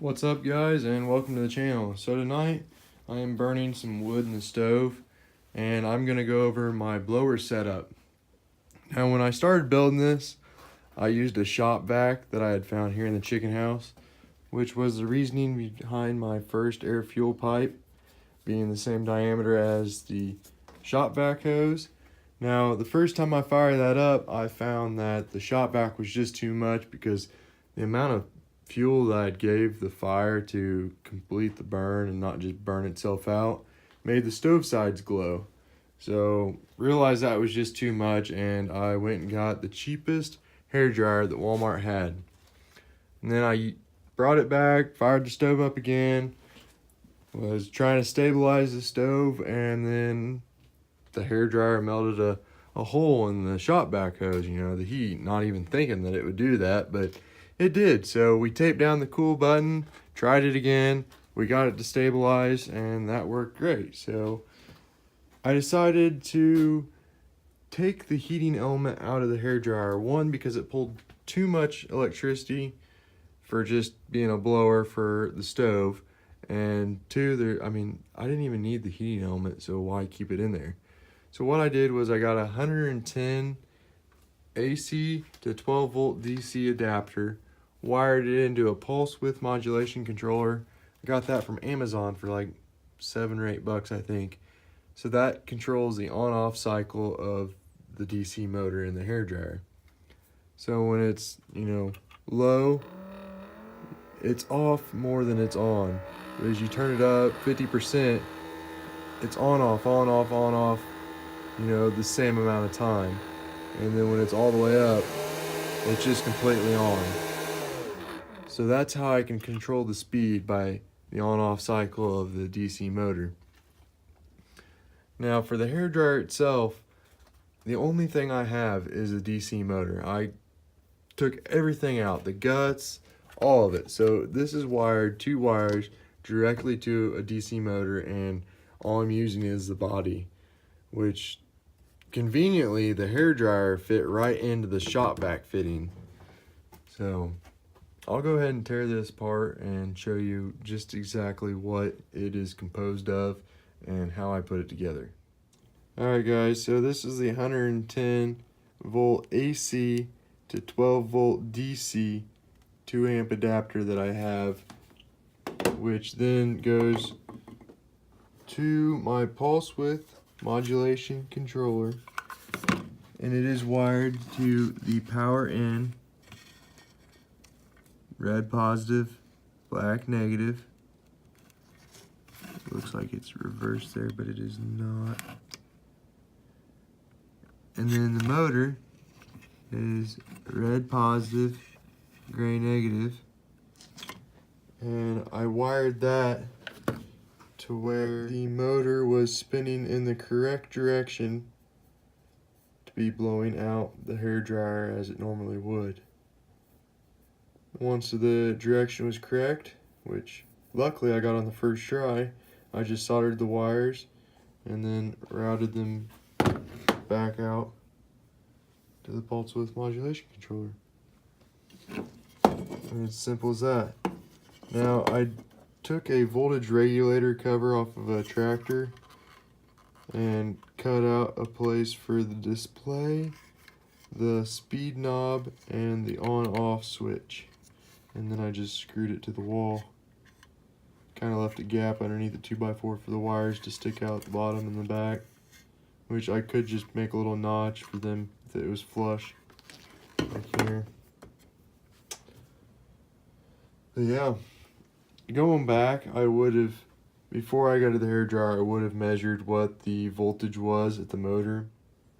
What's up, guys, and welcome to the channel. So tonight I am burning some wood in the stove and I'm gonna go over my blower setup. Now when I started building this, I used a shop vac that I had found here in the chicken house, which was the reasoning behind my first air fuel pipe being the same diameter as the shop vac hose. Now the first time I fired that up, I found that the shop vac was just too much because the amount of fuel that I gave the fire to complete the burn and not just burn itself out made the stove sides glow. So realized that was just too much, and I went and got the cheapest hair dryer that Walmart had. And then I brought it back, fired the stove up again, was trying to stabilize the stove, and then the hair dryer melted a hole in the shop vac hose, the heat, not even thinking that it would do that, but it did. So we taped down the cool button, tried it again, we got it to stabilize, and that worked great. So I decided to take the heating element out of the hair dryer. One, because it pulled too much electricity for just being a blower for the stove, and two, I didn't even need the heating element, so why keep it in there? So what I did was I got a 110 AC to 12 volt DC adapter, wired it into a pulse width modulation controller. I got that from Amazon for like $7 or $8, I think. So that controls the on-off cycle of the DC motor in the hair dryer. So when it's, low, it's off more than it's on. But as you turn it up 50%, it's on off, the same amount of time. And then when it's all the way up, it's just completely on. So that's how I can control the speed, by the on-off cycle of the DC motor. Now for the hair dryer itself, the only thing I have is a DC motor. I took everything out, the guts, all of it. So this is wired, 2 wires directly to a DC motor, and all I'm using is the body, which conveniently the hair dryer fit right into the shop vac fitting. So I'll go ahead and tear this apart and show you just exactly what it is composed of and how I put it together. Alright guys, so this is the 110 volt AC to 12 volt DC 2 amp adapter that I have, which then goes to my pulse width modulation controller, and it is wired to the power in, red positive, black negative. Looks like it's reversed there, but it is not. And then the motor is red positive, gray negative. And I wired that to where the motor was spinning in the correct direction to be blowing out the hair dryer as it normally would. Once the direction was correct, which luckily I got on the first try, I just soldered the wires and then routed them back out to the pulse width modulation controller. And it's simple as that. Now I took a voltage regulator cover off of a tractor and cut out a place for the display, the speed knob, and the on-off switch. And then I just screwed it to the wall. Kind of left a gap underneath the 2x4 for the wires to stick out the bottom and the back, which I could just make a little notch for them if it was flush, like here. But yeah, going back, I would have, before I got to the hair dryer, I would have measured what the voltage was at the motor.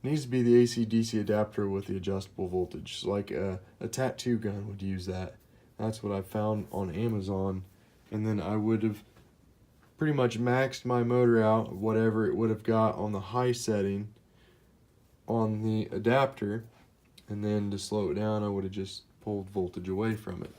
It needs to be the AC-DC adapter with the adjustable voltage, like a tattoo gun would use that. That's what I found on Amazon. And then I would have pretty much maxed my motor out, whatever it would have got on the high setting on the adapter. And then to slow it down, I would have just pulled voltage away from it.